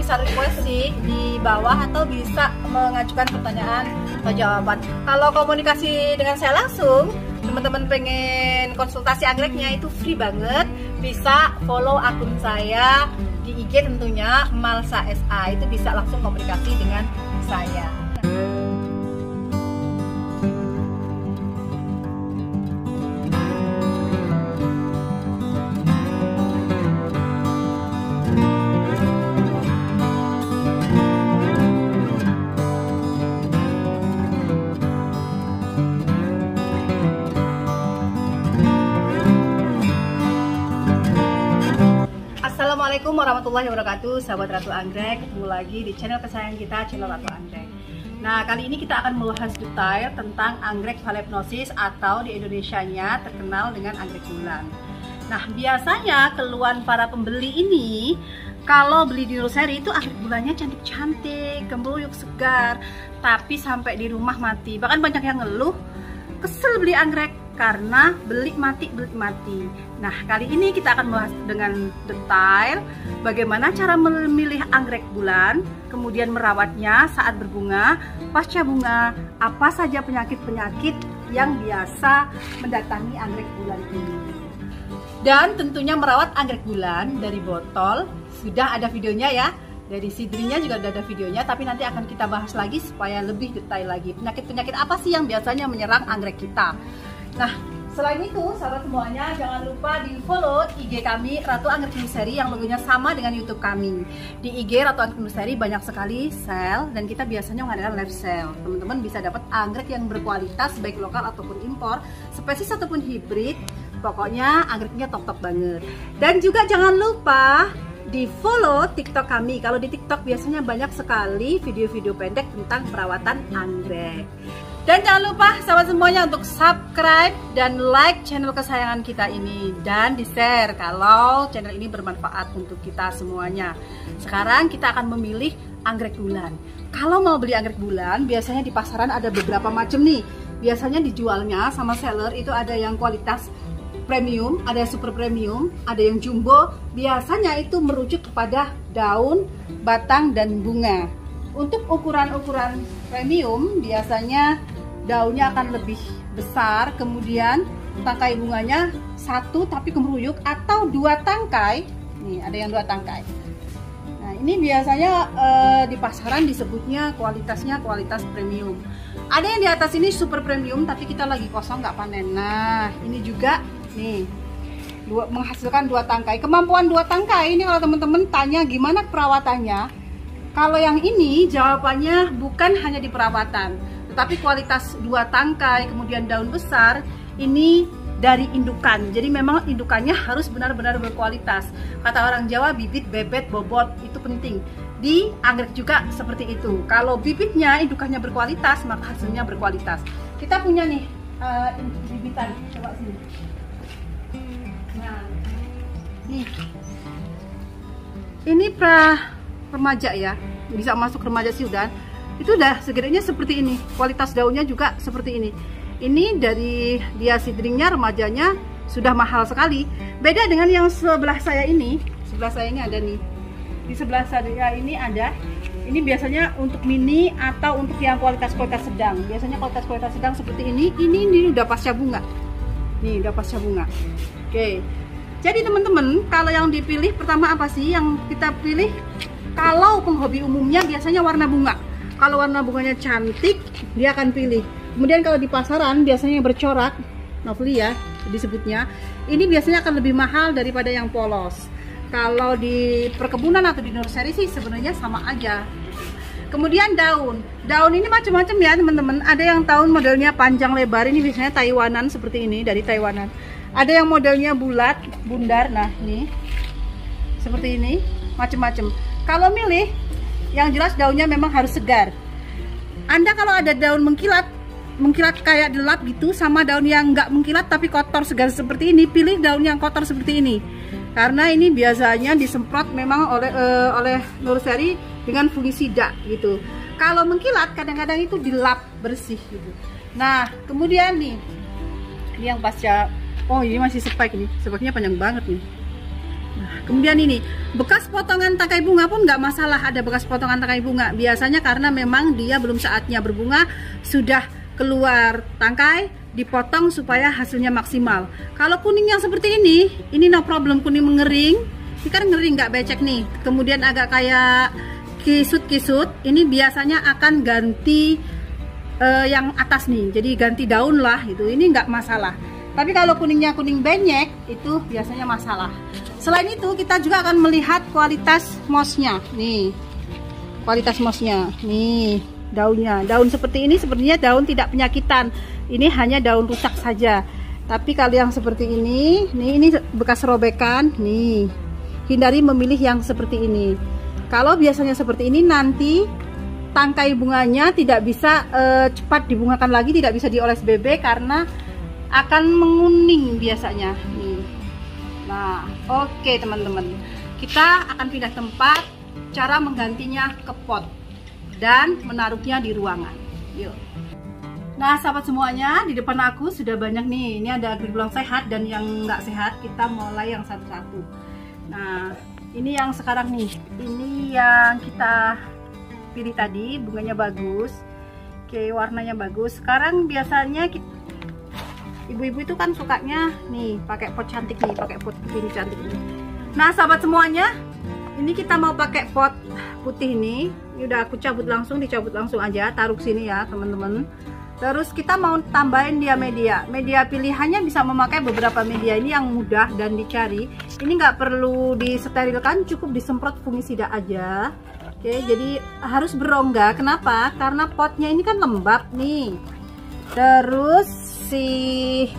bisa request sih di bawah atau bisa mengajukan pertanyaan atau jawaban. Kalau komunikasi dengan saya langsung, teman-teman pengen konsultasi anggreknya itu free banget. Bisa follow akun saya di IG tentunya Malsa SA, itu bisa langsung komunikasi dengan saya. Assalamualaikum warahmatullahi wabarakatuh, sahabat Ratu Anggrek. Ketemu lagi di channel kesayangan kita, channel Ratu Anggrek. Nah, kali ini kita akan membahas detail tentang anggrek phalaenopsis atau di Indonesianya terkenal dengan anggrek bulan. Nah, biasanya keluhan para pembeli ini kalau beli di nursery itu anggrek bulannya cantik-cantik, gembruyuk, segar, tapi sampai di rumah mati. Bahkan banyak yang ngeluh kesel beli anggrek karena beli mati. Nah, kali ini kita akan bahas dengan detail bagaimana cara memilih anggrek bulan, kemudian merawatnya saat berbunga, pasca bunga, apa saja penyakit-penyakit yang biasa mendatangi anggrek bulan ini. Dan tentunya merawat anggrek bulan dari botol sudah ada videonya ya. Dari seedlingnya juga udah ada videonya, tapi nanti akan kita bahas lagi supaya lebih detail lagi. Penyakit-penyakit apa sih yang biasanya menyerang anggrek kita? Nah, selain itu, sahabat semuanya, jangan lupa di follow IG kami Ratu Anggrek Nursery yang logonya sama dengan YouTube kami. Di IG Ratu Anggrek Nursery banyak sekali sale dan kita biasanya mengadakan live sale. Teman-teman bisa dapat anggrek yang berkualitas baik lokal ataupun impor, spesies ataupun hibrid. Pokoknya anggreknya top-top banget. Dan juga jangan lupa di follow TikTok kami. Kalau di TikTok biasanya banyak sekali video-video pendek tentang perawatan anggrek. Dan jangan lupa sahabat semuanya untuk subscribe dan like channel kesayangan kita ini, dan di share kalau channel ini bermanfaat untuk kita semuanya. Sekarang kita akan memilih anggrek bulan. Kalau mau beli anggrek bulan, biasanya di pasaran ada beberapa macam nih. Biasanya dijualnya sama seller itu ada yang kualitas premium, ada yang super premium, ada yang jumbo. Biasanya itu merujuk kepada daun, batang, dan bunga. Untuk ukuran-ukuran premium biasanya daunnya akan lebih besar, kemudian tangkai bunganya satu tapi kemeruyuk atau dua tangkai. Nih, ada yang dua tangkai. Nah, ini biasanya di pasaran disebutnya kualitasnya kualitas premium. Ada yang di atas ini super premium tapi kita lagi kosong nggak panen. Nah, ini juga nih menghasilkan dua tangkai. Kemampuan dua tangkai ini kalau teman-teman tanya gimana perawatannya, kalau yang ini jawabannya bukan hanya di perawatan, tetapi kualitas dua tangkai kemudian daun besar ini dari indukan. Jadi memang indukannya harus benar-benar berkualitas. Kata orang Jawa, bibit, bebet, bobot itu penting. Di anggrek juga seperti itu. Kalau bibitnya, indukannya berkualitas, maka hasilnya berkualitas. Kita punya nih bibitan, coba sini. Nah, nih, ini remaja ya, bisa masuk remaja siudan. Itu udah segedenya seperti ini, kualitas daunnya juga seperti ini. Ini dari dia seedlingnya, remajanya sudah mahal sekali. Beda dengan yang sebelah saya ini. Sebelah saya ini ada nih. Di sebelah saya ini ada. Ini biasanya untuk mini atau untuk yang kualitas-kualitas sedang. Biasanya kualitas-kualitas sedang seperti ini. Ini udah pasca bunga. Nih udah pasca bunga. Oke. Jadi teman-teman, kalau yang dipilih pertama apa sih yang kita pilih? Kalau penghobi umumnya biasanya warna bunga. Kalau warna bunganya cantik, dia akan pilih. Kemudian kalau di pasaran biasanya yang bercorak, lovely ya disebutnya, ini biasanya akan lebih mahal daripada yang polos. Kalau di perkebunan atau di nursery sih sebenarnya sama aja. Kemudian daun ini macam-macam ya teman-teman. Ada yang daun modelnya panjang lebar, ini biasanya Taiwanan seperti ini, dari Taiwanan. Ada yang modelnya bulat, bundar, nah ini seperti ini, macam-macam. Kalau milih, yang jelas daunnya memang harus segar. Anda kalau ada daun mengkilat kayak delap gitu, sama daun yang nggak mengkilat tapi kotor segar seperti ini, pilih daun yang kotor seperti ini. Karena ini biasanya disemprot memang oleh nursery dengan fungisida gitu. Kalau mengkilat kadang-kadang itu dilap bersih gitu. Nah, kemudian nih, ini yang pasca, oh ini masih spike nih, spike-nya panjang banget nih. Kemudian ini bekas potongan tangkai bunga pun nggak masalah, ada bekas potongan tangkai bunga. Biasanya karena memang dia belum saatnya berbunga, sudah keluar tangkai, dipotong supaya hasilnya maksimal. Kalau kuning yang seperti ini no problem, kuning mengering. Ini kan ngering nggak becek nih. Kemudian agak kayak kisut-kisut. Ini biasanya akan ganti yang atas nih. Jadi ganti daun lah gitu. Ini nggak masalah. Tapi kalau kuningnya kuning benyek itu biasanya masalah. Selain itu kita juga akan melihat kualitas mossnya. Nih, kualitas mossnya. Nih, daunnya. Daun seperti ini sepertinya daun tidak penyakitan. Ini hanya daun rusak saja. Tapi kalau yang seperti ini, nih ini bekas robekan. Nih, hindari memilih yang seperti ini. Kalau biasanya seperti ini nanti tangkai bunganya tidak bisa cepat dibungakan lagi, tidak bisa dioles BB karena akan menguning biasanya. Nih. Nah, oke teman-teman, kita akan pindah tempat, cara menggantinya ke pot dan menaruhnya di ruangan. Yuk. Nah, sahabat semuanya, di depan aku sudah banyak nih. Ini ada anggrek bulan sehat dan yang nggak sehat. Kita mulai yang satu-satu. Nah, ini yang sekarang nih. Ini yang kita pilih tadi, bunganya bagus. Oke, warnanya bagus. Sekarang biasanya ibu-ibu itu kan sukanya nih pakai pot cantik nih, pakai pot ini cantik nih. Nah, sahabat semuanya, ini kita mau pakai pot putih ini. Ini udah aku cabut langsung, dicabut langsung aja, taruh sini ya, teman-teman. Terus kita mau tambahin dia media. Media pilihannya bisa memakai beberapa media, ini yang mudah dan dicari. Ini nggak perlu disterilkan, cukup disemprot fungisida aja. Oke, jadi harus berongga. Kenapa? Karena potnya ini kan lembab nih. Terus si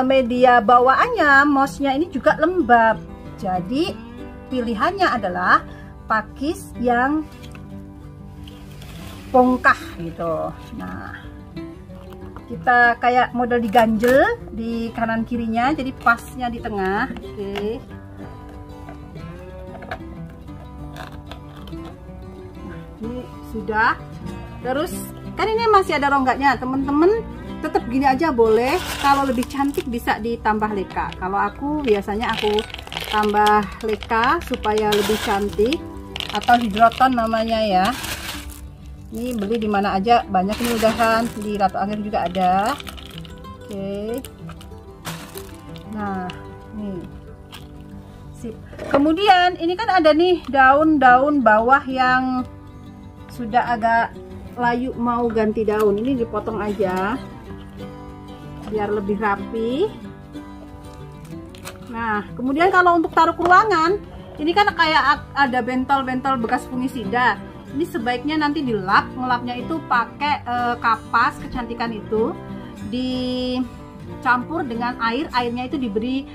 media bawaannya, mossnya ini juga lembab. Jadi pilihannya adalah pakis yang bongkah gitu. Nah, kita kayak model diganjel di kanan kirinya, jadi pasnya di tengah. Oke. Nah, ini sudah. Terus kan ini masih ada rongganya, temen-temen. Tetap gini aja boleh. Kalau lebih cantik bisa ditambah leka. Kalau aku biasanya aku tambah leka supaya lebih cantik, atau hidroton namanya ya. Ini beli di mana aja, banyak nih udahan, di Ratu Anggrek juga ada. Oke. Nah, nih. Sip. Kemudian ini kan ada nih daun-daun bawah yang sudah agak layu mau ganti daun. Ini dipotong aja biar lebih rapi. Nah, kemudian kalau untuk taruh ke ruangan, ini kan kayak ada bentol-bentol bekas fungisida. Ini sebaiknya nanti dilap, ngelapnya itu pakai kapas kecantikan itu, dicampur dengan air, airnya itu diberi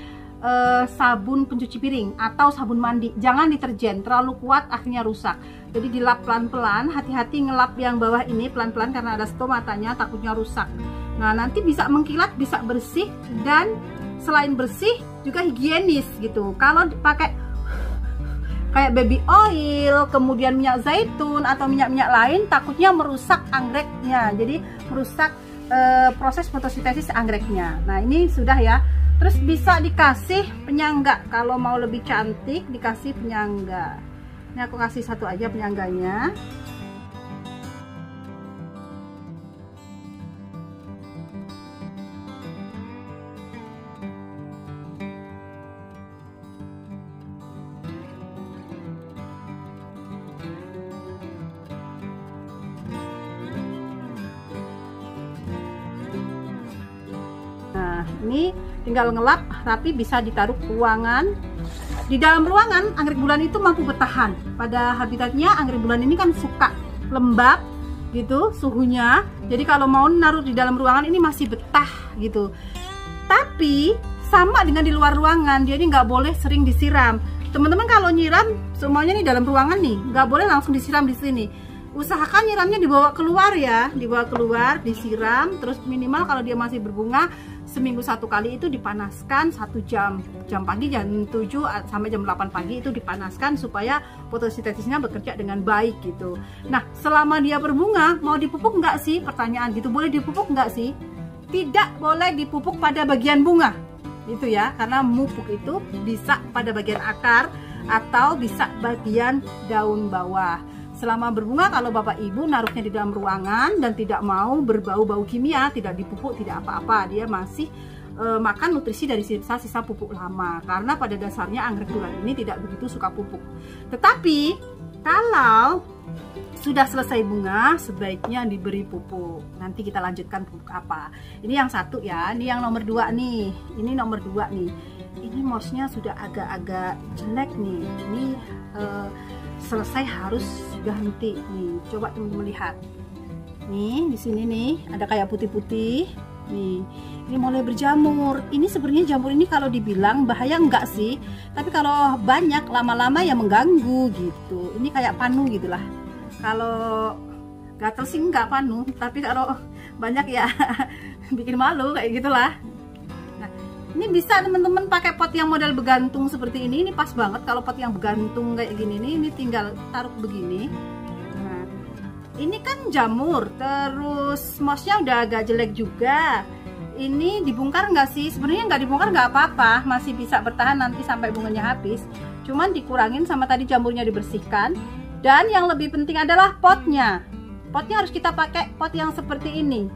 sabun pencuci piring atau sabun mandi, jangan deterjen, terlalu kuat akhirnya rusak. Jadi dilap pelan-pelan, hati-hati ngelap yang bawah ini pelan-pelan karena ada stomatanya, takutnya rusak. Nah, nanti bisa mengkilat, bisa bersih, dan selain bersih juga higienis gitu. Kalau pakai kayak baby oil, kemudian minyak zaitun atau minyak-minyak lain, takutnya merusak anggreknya. Jadi merusak proses fotosintesis anggreknya. Nah, ini sudah ya. Terus bisa dikasih penyangga. Kalau mau lebih cantik dikasih penyangga. Ini aku kasih satu aja penyangganya. Nah, ini tinggal ngelap rapi, bisa ditaruh ke ruangan. Di dalam ruangan anggrek bulan itu mampu bertahan. Pada habitatnya anggrek bulan ini kan suka lembab gitu suhunya. Jadi kalau mau naruh di dalam ruangan ini masih betah gitu. Tapi sama dengan di luar ruangan, dia ini nggak boleh sering disiram. Teman-teman kalau nyiram semuanya nih dalam ruangan nih, nggak boleh langsung disiram di sini. Usahakan nyiramnya dibawa keluar ya, dibawa keluar, disiram. Terus minimal kalau dia masih berbunga, seminggu satu kali itu dipanaskan 1 jam. Jam pagi jam 7 sampai jam 8 pagi itu dipanaskan supaya fotosintesisnya bekerja dengan baik gitu. Nah, selama dia berbunga, mau dipupuk nggak sih? Pertanyaan gitu, boleh dipupuk nggak sih? Tidak boleh dipupuk pada bagian bunga. itu ya, karena mupuk itu bisa pada bagian akar atau bisa bagian daun bawah. Selama berbunga, kalau Bapak Ibu naruhnya di dalam ruangan dan tidak mau berbau-bau kimia, tidak dipupuk, tidak apa-apa, dia masih makan nutrisi dari sisa-sisa pupuk lama. Karena pada dasarnya anggrek tulen ini tidak begitu suka pupuk. Tetapi kalau sudah selesai bunga, sebaiknya diberi pupuk. Nanti kita lanjutkan pupuk apa. Ini yang satu ya, ini yang nomor 2 nih. Ini nomor 2 nih. Ini mossnya sudah agak-agak jelek nih. Ini selesai harus ganti nih. Coba teman-teman lihat. Nih di sini nih ada kayak putih-putih. Nih, ini mulai berjamur. Ini sebenarnya jamur ini kalau dibilang bahaya enggak sih, tapi kalau banyak lama-lama ya mengganggu gitu. Ini kayak panu gitulah. Kalau gatel sih enggak panu, tapi kalau banyak ya bikin malu kayak gitulah. Nah, ini bisa teman-teman pakai pot yang model bergantung seperti ini. Ini pas banget kalau pot yang bergantung kayak gini nih. Ini tinggal taruh begini. Nah, ini kan jamur, terus mossnya udah agak jelek juga. Ini dibongkar nggak sih? Sebenarnya nggak dibongkar nggak apa-apa, masih bisa bertahan nanti sampai bunganya habis. Cuman dikurangin sama tadi jamurnya dibersihkan. Dan yang lebih penting adalah potnya. Potnya harus kita pakai pot yang seperti ini.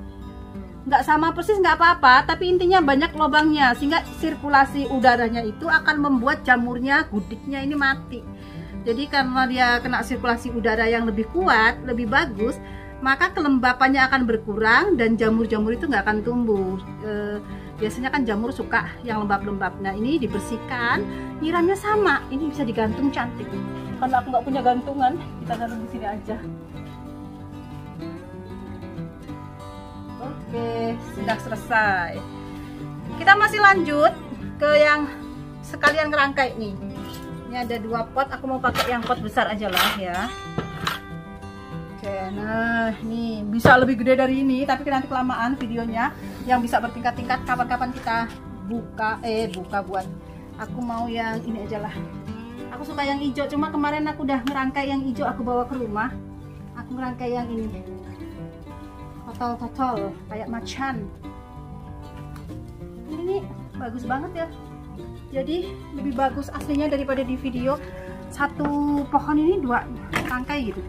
Nggak sama persis nggak apa-apa, tapi intinya banyak lubangnya sehingga sirkulasi udaranya itu akan membuat jamurnya, gudiknya ini mati. Jadi karena dia kena sirkulasi udara yang lebih kuat, lebih bagus, maka kelembapannya akan berkurang dan jamur-jamur itu nggak akan tumbuh. Biasanya kan jamur suka yang lembab-lembab. Nah ini dibersihkan, nyiramnya sama. Ini bisa digantung cantik. Karena aku nggak punya gantungan, kita taruh di sini aja. Oke, sudah selesai. Kita masih lanjut ke yang sekalian ngerangkai nih. Ini ada 2 pot, aku mau pakai yang pot besar aja lah ya. Oke, nah nih bisa lebih gede dari ini, tapi nanti kelamaan videonya. Yang bisa bertingkat-tingkat, kapan-kapan kita buka buat. Aku mau yang ini aja lah. Aku suka yang hijau, cuma kemarin aku udah ngerangkai yang hijau, aku bawa ke rumah. Aku ngerangkai yang ini. Total kayak macan. Ini bagus banget ya. Jadi lebih bagus aslinya daripada di video. Satu pohon ini 2 rangkai gitu.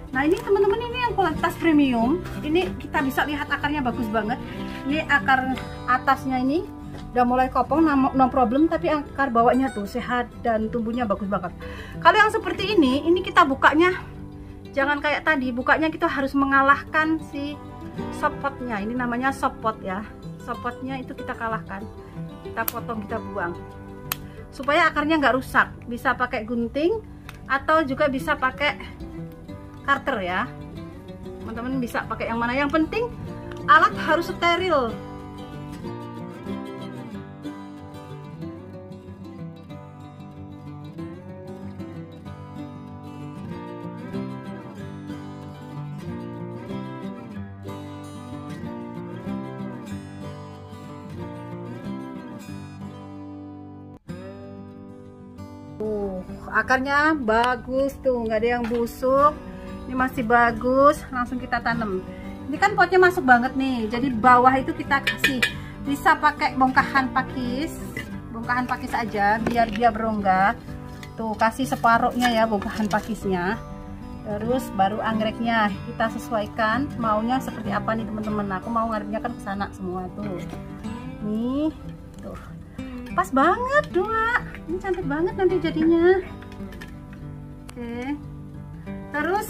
Nah ini teman-teman, ini yang kualitas premium. Ini kita bisa lihat akarnya bagus banget. Ini akar atasnya ini udah mulai kopong, no problem, tapi akar bawahnya tuh sehat dan tumbuhnya bagus banget. Kalau yang seperti ini kita bukanya jangan kayak tadi, bukanya kita harus mengalahkan si sopotnya. Ini namanya sopot ya. Sopotnya itu kita kalahkan. Kita potong, kita buang. Supaya akarnya nggak rusak. Bisa pakai gunting atau juga bisa pakai karter ya. Teman-teman bisa pakai yang mana. Yang penting alat harus steril. Akarnya bagus tuh, nggak ada yang busuk. Ini masih bagus, langsung kita tanam. Ini kan potnya masuk banget nih, jadi bawah itu kita kasih, bisa pakai bongkahan pakis aja biar dia berongga. Tuh kasih separuhnya ya bongkahan pakisnya. Terus baru anggreknya kita sesuaikan maunya seperti apa nih teman-teman. Aku mau ngarepnya kan ke sana semua tuh. Nih, tuh. Pas banget 2. Ini cantik banget nanti jadinya. Oke. Terus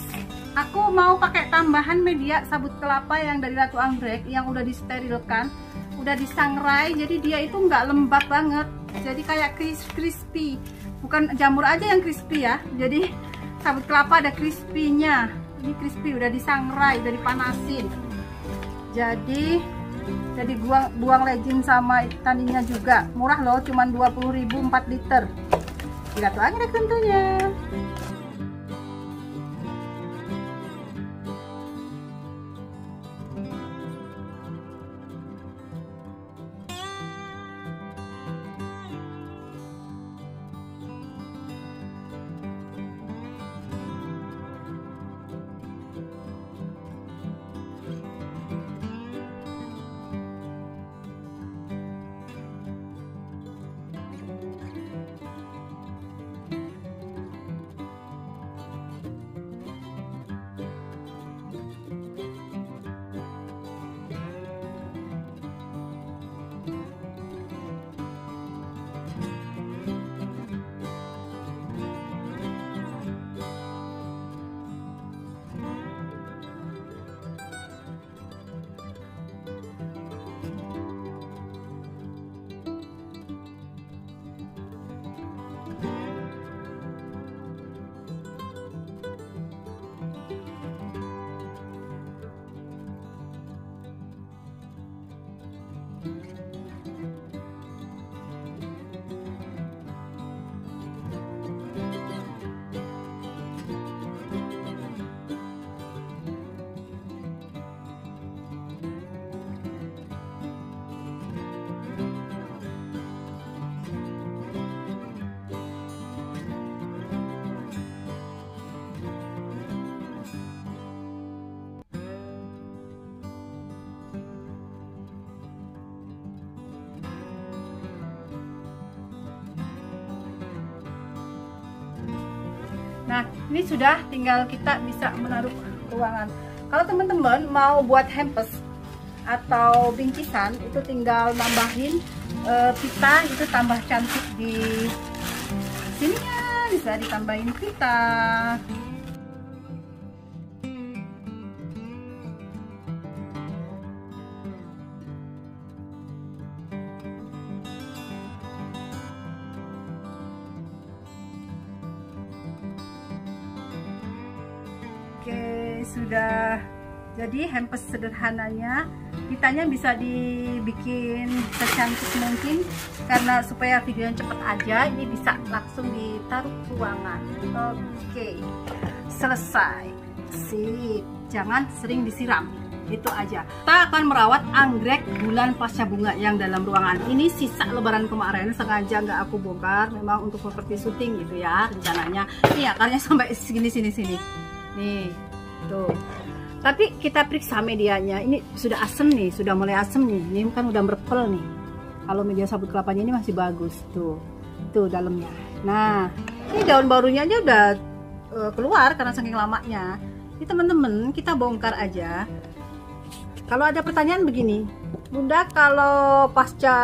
aku mau pakai tambahan media sabut kelapa yang dari Ratu Anggrek yang udah disterilkan, udah disangrai, jadi dia itu nggak lembab banget, jadi kayak crispy. Bukan jamur aja yang crispy ya, jadi sabut kelapa ada crispy-nya. Ini crispy, udah disangrai, udah dipanasin. Jadi buang legend sama taninya juga murah loh, cuman 20.000 4 liter. Di Ratu Anggrek tentunya. Nah, ini sudah, tinggal kita bisa menaruh ruangan. Kalau teman-teman mau buat hampers atau bingkisan, itu tinggal nambahin pita, itu tambah cantik di sininya, bisa ditambahin pita. Oke, sudah jadi hampers sederhananya. Pitanya bisa dibikin secantik mungkin, karena supaya videonya cepet aja, ini bisa langsung ditaruh ruangan. Oke, selesai. Sip, jangan sering disiram, itu aja. Kita akan merawat anggrek bulan pasca bunga yang dalam ruangan. Ini sisa lebaran kemarin, sengaja nggak aku bongkar, memang untuk properti syuting gitu ya rencananya. Ini akarnya sampai sini. Nih, tuh. Tapi kita periksa medianya. Ini sudah asem nih, sudah mulai asem nih. Ini kan udah merpel nih. Kalau media sabut kelapanya ini masih bagus tuh. Tuh dalamnya. Nah, ini daun barunya aja udah keluar karena saking lamanya. Ini teman-teman, kita bongkar aja. Kalau ada pertanyaan begini, Bunda, kalau pasca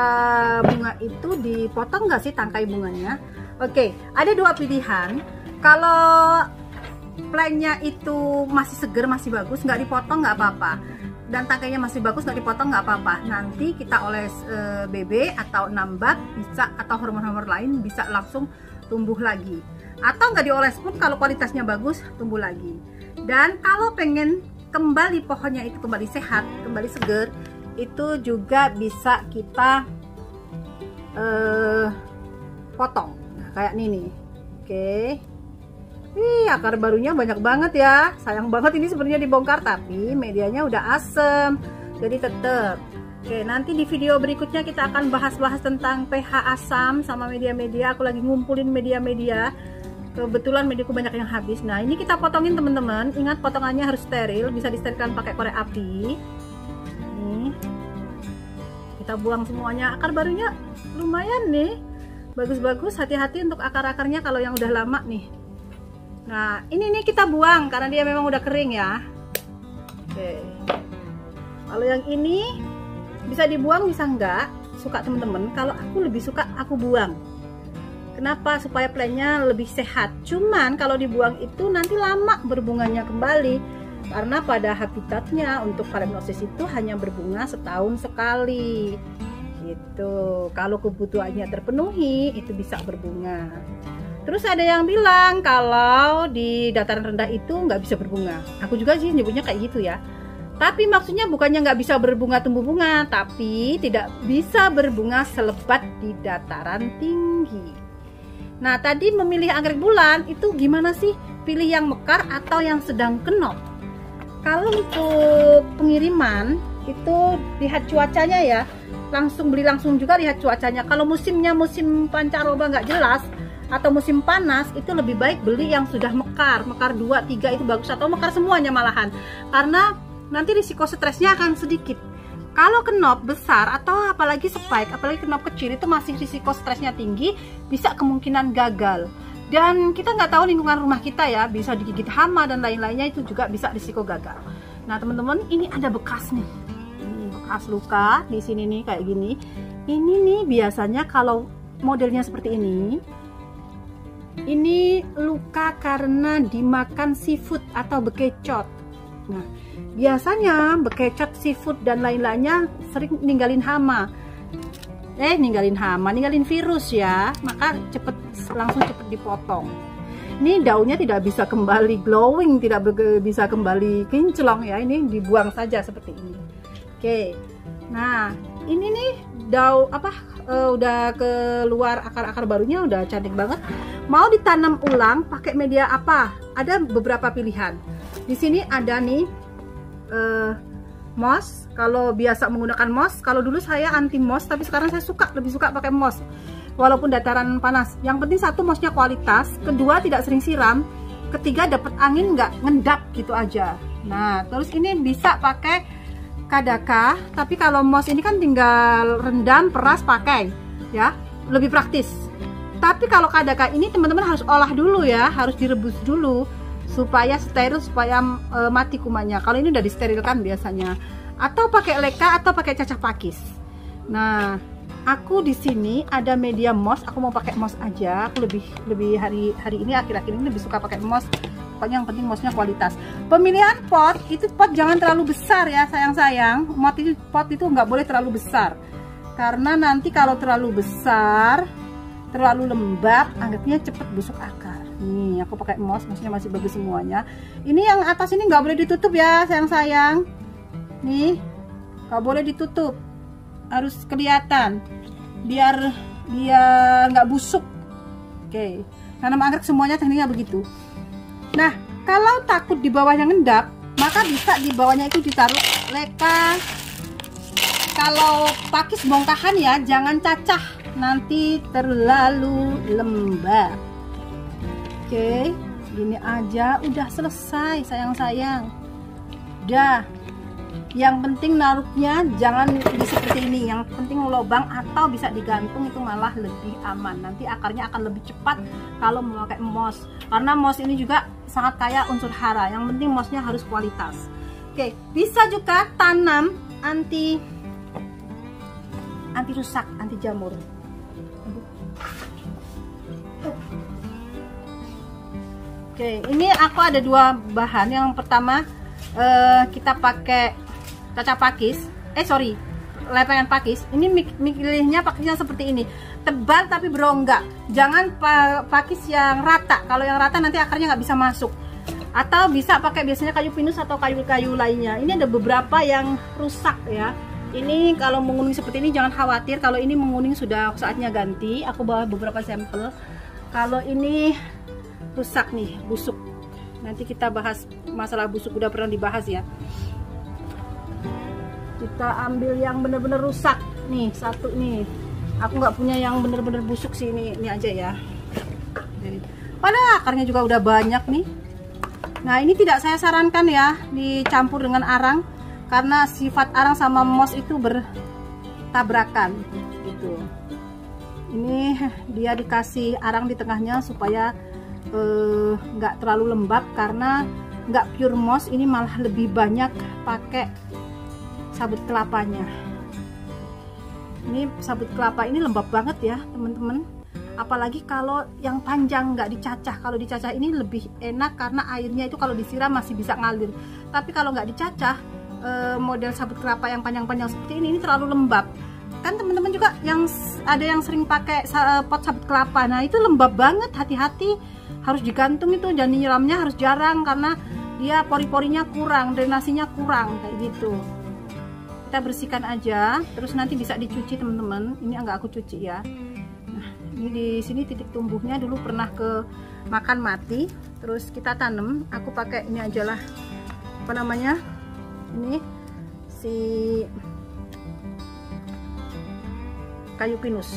bunga itu dipotong nggak sih tangkai bunganya? Oke, ada dua pilihan. Kalau plannya itu masih seger, masih bagus, nggak dipotong nggak apa-apa, dan tangkainya masih bagus, nggak dipotong nggak apa-apa. Nanti kita oles BB atau Nambat bisa, atau hormon-hormon lain bisa langsung tumbuh lagi, atau nggak dioles pun kalau kualitasnya bagus tumbuh lagi. Dan kalau pengen kembali pohonnya itu kembali sehat, kembali seger, itu juga bisa kita potong. Nah, kayak ini nih. Oke. Ih, akar barunya banyak banget ya. Sayang banget ini sebenarnya dibongkar, tapi medianya udah asem, jadi tetep. Oke, nanti di video berikutnya kita akan bahas-bahas tentang pH asam sama media-media. Aku lagi ngumpulin media-media. Kebetulan mediaku banyak yang habis. Nah, ini kita potongin teman-teman. Ingat, potongannya harus steril, bisa disterilkan pakai korek api. Nih. Kita buang semuanya. Akar barunya lumayan nih. Bagus-bagus, hati-hati untuk akar-akarnya kalau yang udah lama nih. Nah, ini nih kita buang karena dia memang udah kering ya. Oke. Kalau yang ini bisa dibuang, bisa enggak, suka temen-temen. Kalau aku lebih suka aku buang. Kenapa? Supaya plantnya lebih sehat. Cuman kalau dibuang itu nanti lama berbunganya kembali, karena pada habitatnya untuk Phalaenopsis itu hanya berbunga setahun sekali. Gitu. Kalau kebutuhannya terpenuhi, itu bisa berbunga. Terus ada yang bilang kalau di dataran rendah itu nggak bisa berbunga. Aku juga sih nyebutnya kayak gitu ya. Tapi maksudnya bukannya nggak bisa berbunga tumbuh bunga, tapi tidak bisa berbunga selebat di dataran tinggi. Nah, tadi memilih anggrek bulan itu gimana sih? Pilih yang mekar atau yang sedang kenop? Kalau untuk pengiriman itu lihat cuacanya ya. Langsung beli langsung juga, lihat cuacanya. Kalau musimnya musim pancaroba nggak jelas, atau musim panas, itu lebih baik beli yang sudah mekar 2, 3 itu bagus, atau mekar semuanya malahan, karena nanti risiko stresnya akan sedikit. Kalau kenop besar atau apalagi spike, apalagi kenop kecil, itu masih risiko stresnya tinggi, bisa kemungkinan gagal. Dan kita nggak tahu lingkungan rumah kita ya, bisa digigit hama dan lain-lainnya, itu juga bisa risiko gagal. Nah teman-teman, ini ada bekas nih, ini bekas luka di sini nih kayak gini. Ini nih biasanya kalau modelnya seperti ini luka karena dimakan seafood atau bekecot. Nah, biasanya bekecot, seafood dan lain-lainnya sering ninggalin hama. Ninggalin virus ya. Maka langsung cepet dipotong. Ini daunnya tidak bisa kembali glowing, tidak bisa kembali kinclong ya. Ini dibuang saja seperti ini. Oke. Nah, ini nih udah keluar akar-akar barunya, udah cantik banget. Mau ditanam ulang pakai media apa? Ada beberapa pilihan. Di sini ada nih moss. Kalau biasa menggunakan moss, kalau dulu saya anti moss, tapi sekarang saya lebih suka pakai moss. Walaupun dataran panas, yang penting satu, mossnya kualitas, kedua tidak sering siram, ketiga dapat angin nggak ngendap gitu aja. Nah, terus ini bisa pakai Kadaka, tapi kalau moss ini kan tinggal rendam, peras, pakai ya, lebih praktis. Tapi kalau Kadaka ini teman-teman harus olah dulu ya, harus direbus dulu supaya steril, supaya mati kumannya. Kalau ini udah disterilkan biasanya, atau pakai leka atau pakai cacah pakis. Nah, aku di sini ada media moss, aku mau pakai moss aja. Aku lebih hari ini akhir-akhir ini lebih suka pakai moss. Pokoknya yang penting mossnya kualitas. Pemilihan pot, itu pot jangan terlalu besar ya sayang-sayang. Pot itu nggak boleh terlalu besar, karena nanti kalau terlalu besar, terlalu lembab, anggapnya cepet busuk akar. Nih aku pakai mossnya masih bagus semuanya. Ini yang atas ini nggak boleh ditutup ya sayang-sayang. Nih nggak boleh ditutup, harus kelihatan biar nggak busuk. Oke, tanam anggrek semuanya tekniknya begitu. Nah, kalau takut di bawahnya ngendap, maka bisa di bawahnya itu ditaruh leka. Kalau pakis bongkahan ya, jangan cacah, nanti terlalu lembab. Oke, gini aja udah selesai sayang-sayang. Udah. Yang penting naruhnya jangan di seperti ini, yang penting lubang atau bisa digantung, itu malah lebih aman. Nanti akarnya akan lebih cepat kalau memakai moss, karena moss ini juga sangat kaya unsur hara. Yang penting mossnya harus kualitas. Oke, bisa juga tanam anti rusak, anti jamur. Oke, ini aku ada dua bahan. Yang pertama kita pakai cacah pakis, lepengan pakis. Ini milihnya pakisnya seperti ini, tebal tapi berongga. Jangan pakis yang rata, kalau yang rata nanti akarnya nggak bisa masuk. Atau bisa pakai biasanya kayu pinus atau kayu-kayu lainnya. Ini ada beberapa yang rusak ya. Ini kalau menguning seperti ini jangan khawatir, kalau ini menguning sudah saatnya ganti. Aku bawa beberapa sampel. Kalau ini rusak nih, busuk, nanti kita bahas masalah busuk, udah pernah dibahas ya. Kita ambil yang bener-bener rusak nih, satu nih. Aku nggak punya yang bener-bener busuk sih, ini aja ya. Padahal akarnya juga udah banyak nih. Nah, ini tidak saya sarankan ya dicampur dengan arang, karena sifat arang sama moss itu bertabrakan gitu. Ini dia dikasih arang di tengahnya supaya nggak terlalu lembab, karena nggak pure moss, ini malah lebih banyak pakai sabut kelapanya. Ini sabut kelapa ini lembab banget ya teman-teman, apalagi kalau yang panjang nggak dicacah. Kalau dicacah ini lebih enak, karena airnya itu kalau disiram masih bisa ngalir. Tapi kalau nggak dicacah, model sabut kelapa yang panjang-panjang seperti ini terlalu lembab. Kan teman-teman juga yang ada yang sering pakai pot sabut kelapa, nah itu lembab banget. Hati-hati, harus digantung itu, dan nyiramnya harus jarang, karena dia pori-porinya kurang, drenasinya kurang kayak gitu. Kita bersihkan aja, terus nanti bisa dicuci teman-teman. Ini enggak aku cuci ya. Nah, ini di sini titik tumbuhnya dulu pernah ke makan mati, terus kita tanam. Aku pakai ini aja lah, apa namanya, ini si kayu pinus,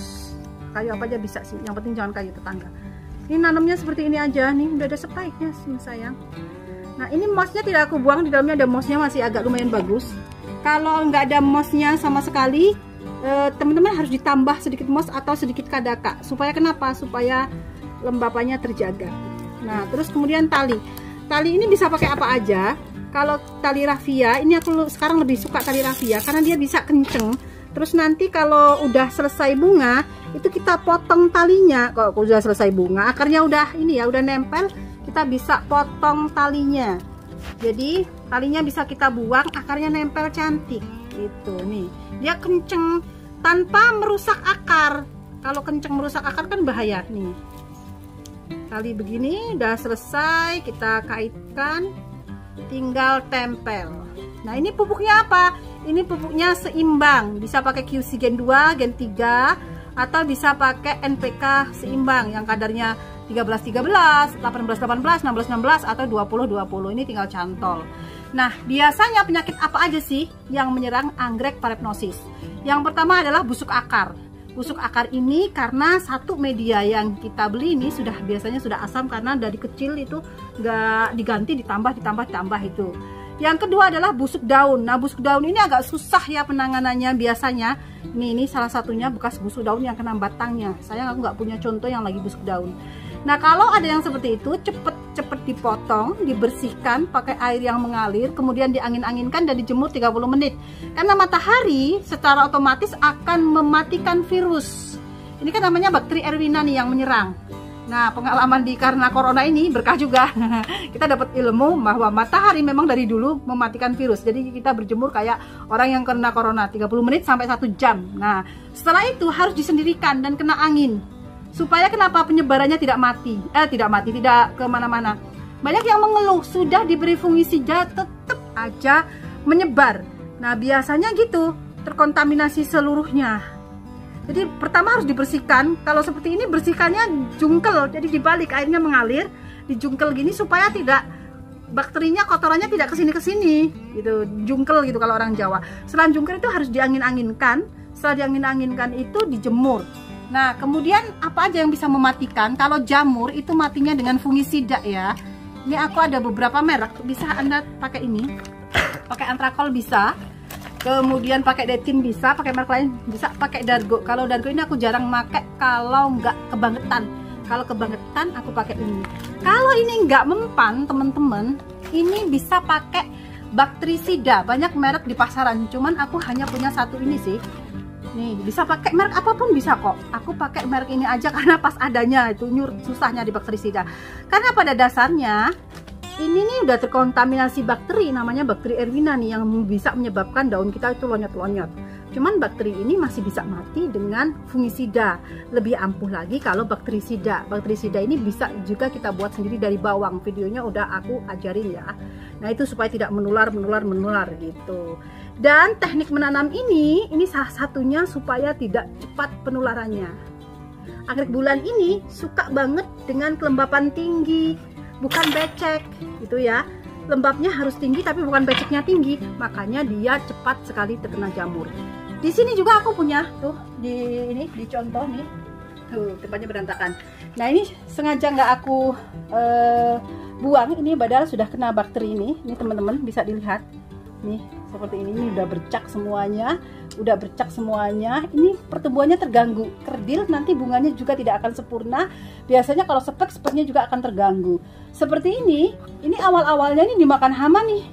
kayu apa aja bisa sih, yang penting jangan kayu tetangga. Ini nanamnya seperti ini aja nih, udah ada spike-nya sih sayang. Nah, ini mossnya tidak aku buang, di dalamnya ada mossnya, masih agak lumayan bagus. Kalau nggak ada mossnya sama sekali, teman-teman harus ditambah sedikit moss atau sedikit kadaka. Supaya kenapa? Supaya lembapannya terjaga. Nah, terus kemudian tali ini bisa pakai apa aja. Kalau tali raffia, ini aku sekarang lebih suka tali raffia karena dia bisa kenceng. Terus nanti kalau udah selesai bunga, itu kita potong talinya. Kalau udah selesai bunga, akarnya udah ini ya, udah nempel, kita bisa potong talinya. Jadi talinya bisa kita buang, akarnya nempel cantik gitu nih. Dia kenceng tanpa merusak akar. Kalau kenceng merusak akar kan bahaya nih. Tali begini udah selesai, kita kaitkan, tinggal tempel. Nah, ini pupuknya apa? ini pupuknya seimbang, bisa pakai QC Gen 2, Gen 3, atau bisa pakai NPK seimbang yang kadarnya 13-13, 18-18, 16-16, atau 20-20. Ini tinggal cantol. Nah, biasanya penyakit apa aja sih yang menyerang anggrek palepnosis? Yang pertama adalah busuk akar. Busuk akar ini karena satu media yang kita beli ini biasanya sudah asam, karena dari kecil itu nggak diganti, ditambah itu. Yang kedua adalah busuk daun. Nah, busuk daun ini agak susah ya penanganannya biasanya. Ini salah satunya bekas busuk daun yang kena batangnya. Sayang aku nggak punya contoh yang lagi busuk daun. Nah, kalau ada yang seperti itu, cepet dipotong, dibersihkan pakai air yang mengalir, kemudian diangin-anginkan dan dijemur 30 menit. Karena matahari secara otomatis akan mematikan virus. Ini kan namanya bakteri Erwinia nih yang menyerang. Nah, pengalaman karena corona ini berkah juga. Kita dapat ilmu bahwa matahari memang dari dulu mematikan virus. Jadi kita berjemur kayak orang yang kena corona 30 menit sampai 1 jam. Nah, setelah itu harus disendirikan dan kena angin. Supaya kenapa penyebarannya tidak kemana-mana. Banyak yang mengeluh sudah diberi fungisida tetap aja menyebar. Nah, biasanya gitu, terkontaminasi seluruhnya. Jadi pertama harus dibersihkan. Kalau seperti ini bersihkannya jungkel, jadi dibalik, airnya mengalir, dijungkel gini supaya tidak bakterinya, kotorannya tidak kesini gitu, jungkel gitu kalau orang Jawa. Setelah jungkel itu harus diangin-anginkan. Setelah diangin-anginkan itu dijemur. Nah, kemudian apa aja yang bisa mematikan? Kalau jamur itu matinya dengan fungisida ya. Ini aku ada beberapa merek, bisa Anda pakai ini, pakai Antrakol bisa. Kemudian pakai Detin bisa, pakai merek lain bisa, pakai Dargo. Kalau Dargo ini aku jarang pakai kalau nggak kebangetan. Kalau kebangetan aku pakai ini. Kalau ini nggak mempan teman-teman, ini bisa pakai bakterisida. Banyak merek di pasaran, cuman aku hanya punya satu ini sih. Nih, bisa pakai merek apapun bisa kok. Aku pakai merek ini aja karena pas adanya itu susahnya di bakterisida. Karena pada dasarnya ini nih udah terkontaminasi bakteri, namanya bakteri Erwinia nih yang bisa menyebabkan daun kita itu lonyot-lonyot. Cuman bakteri ini masih bisa mati dengan fungisida. Lebih ampuh lagi kalau bakterisida. Bakterisida ini bisa juga kita buat sendiri dari bawang. Videonya udah aku ajarin ya. Nah, itu supaya tidak menular gitu. Dan teknik menanam ini salah satunya supaya tidak cepat penularannya. Anggrek bulan ini suka banget dengan kelembapan tinggi, bukan becek gitu ya. Lembabnya harus tinggi tapi bukan beceknya tinggi, makanya dia cepat sekali terkena jamur. Di sini juga aku punya tuh di contoh nih, tuh tempatnya berantakan. Nah, ini sengaja nggak aku buang ini, padahal sudah kena bakteri ini teman-teman bisa dilihat nih seperti ini udah bercak semuanya. Ini pertumbuhannya terganggu, kerdil, nanti bunganya juga tidak akan sempurna. Biasanya kalau speknya juga akan terganggu. Seperti ini awal-awalnya ini dimakan hama nih.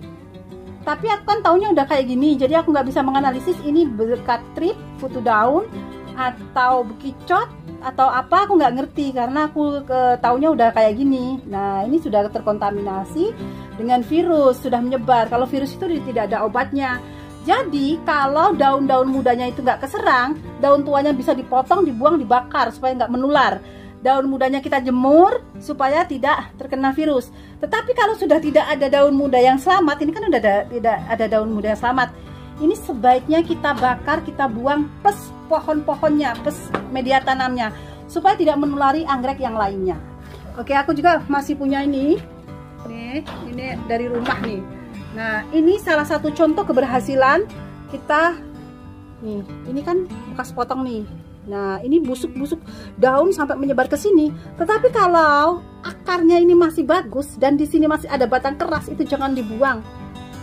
Tapi aku kan taunya udah kayak gini, jadi aku nggak bisa menganalisis ini bekat trip, kutu daun, atau bekicot, atau apa, aku nggak ngerti karena aku taunya udah kayak gini. Nah, ini sudah terkontaminasi dengan virus, sudah menyebar. Kalau virus itu tidak ada obatnya. Jadi kalau daun-daun mudanya itu nggak keserang, daun tuanya bisa dipotong, dibuang, dibakar supaya nggak menular. Daun mudanya kita jemur supaya tidak terkena virus. Tetapi kalau sudah tidak ada daun muda yang selamat, ini kan udah tidak ada daun muda yang selamat. Ini sebaiknya kita bakar, kita buang plus pohon-pohonnya, plus media tanamnya, supaya tidak menulari anggrek yang lainnya. Oke, aku juga masih punya ini. Nih, ini dari rumah nih. Nah, ini salah satu contoh keberhasilan kita. Nih, ini kan bekas potong nih. Nah, ini busuk-busuk daun sampai menyebar ke sini. Tetapi kalau akarnya ini masih bagus dan di sini masih ada batang keras, itu jangan dibuang.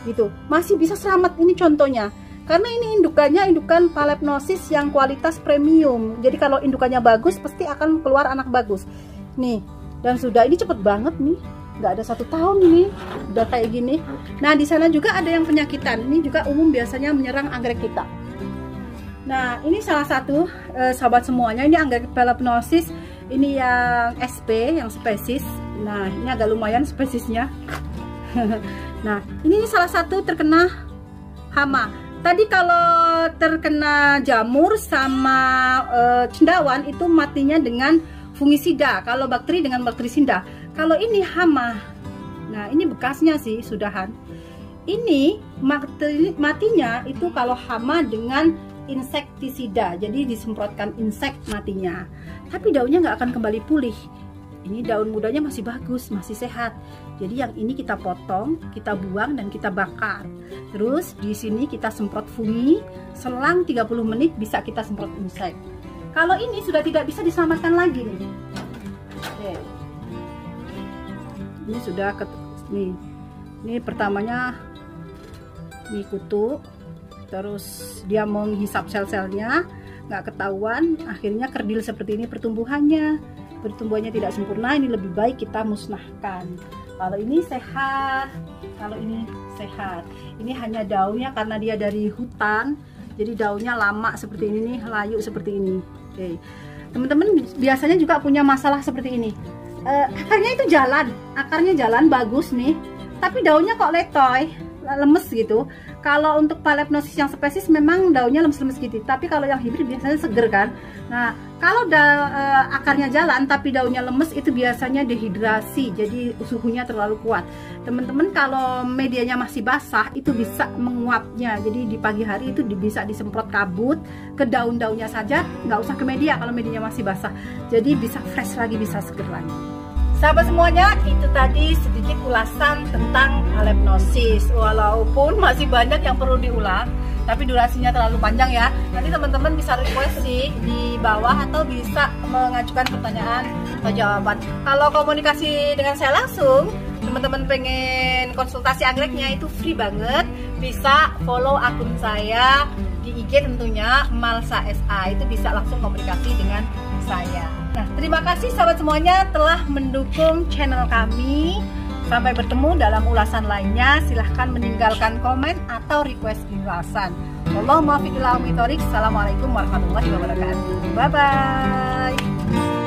Gitu. Masih bisa selamat, ini contohnya. Karena ini indukan palepnosis yang kualitas premium. Jadi kalau indukannya bagus pasti akan keluar anak bagus. Nih, dan sudah ini cepet banget nih. Nggak ada 1 tahun ini udah kayak gini. Nah, di sana juga ada yang penyakitan. Ini juga umum biasanya menyerang anggrek kita. Nah, ini salah satu sahabat semuanya, ini anggrek palepnosis. Ini yang SP, yang spesies. Nah, ini agak lumayan spesiesnya. Nah, ini salah satu terkena hama. Tadi kalau terkena jamur sama cendawan itu matinya dengan fungisida. Kalau bakteri dengan bakterisida. Kalau ini hama. Nah, ini bekasnya sih sudahan. Ini matinya itu kalau hama dengan insektisida, jadi disemprotkan insek matinya. Tapi daunnya nggak akan kembali pulih. Ini daun mudanya masih bagus, masih sehat. Jadi yang ini kita potong, kita buang dan kita bakar. Terus di sini kita semprot fungi, selang 30 menit bisa kita semprot insek. Kalau ini sudah tidak bisa diselamatkan lagi nih. Oke. Ini sudah nih. Ini pertamanya ini kutu, terus dia menghisap sel-selnya, nggak ketahuan, akhirnya kerdil seperti ini pertumbuhannya tidak sempurna. Ini lebih baik kita musnahkan. Kalau ini sehat, kalau ini sehat. Ini hanya daunnya karena dia dari hutan, jadi daunnya lama seperti ini nih, layu seperti ini. Oke, teman-teman biasanya juga punya masalah seperti ini. Akarnya jalan bagus nih, tapi daunnya kok letoy, lemes gitu. Kalau untuk Phalaenopsis yang spesies memang daunnya lemes-lemes gitu, tapi kalau yang hibrid biasanya seger kan. Nah, kalau akarnya jalan tapi daunnya lemes itu biasanya dehidrasi, jadi suhunya terlalu kuat. Teman-teman kalau medianya masih basah itu bisa menguapnya, jadi di pagi hari itu bisa disemprot kabut ke daun-daunnya saja, nggak usah ke media kalau medianya masih basah. Jadi bisa fresh lagi, bisa seger lagi. Sahabat semuanya, itu tadi sedikit ulasan tentang Phalaenopsis. Walaupun masih banyak yang perlu diulang, tapi durasinya terlalu panjang ya. Nanti teman-teman bisa request sih di bawah atau bisa mengajukan pertanyaan atau jawaban. Kalau komunikasi dengan saya langsung, teman-teman pengen konsultasi anggreknya itu free banget. Bisa follow akun saya di IG tentunya, Malsa SA. Itu bisa langsung komunikasi dengan saya. Nah, terima kasih sahabat semuanya telah mendukung channel kami. Sampai bertemu dalam ulasan lainnya. Silahkan meninggalkan komen atau request ulasan. Assalamualaikum warahmatullahi wabarakatuh. Bye bye.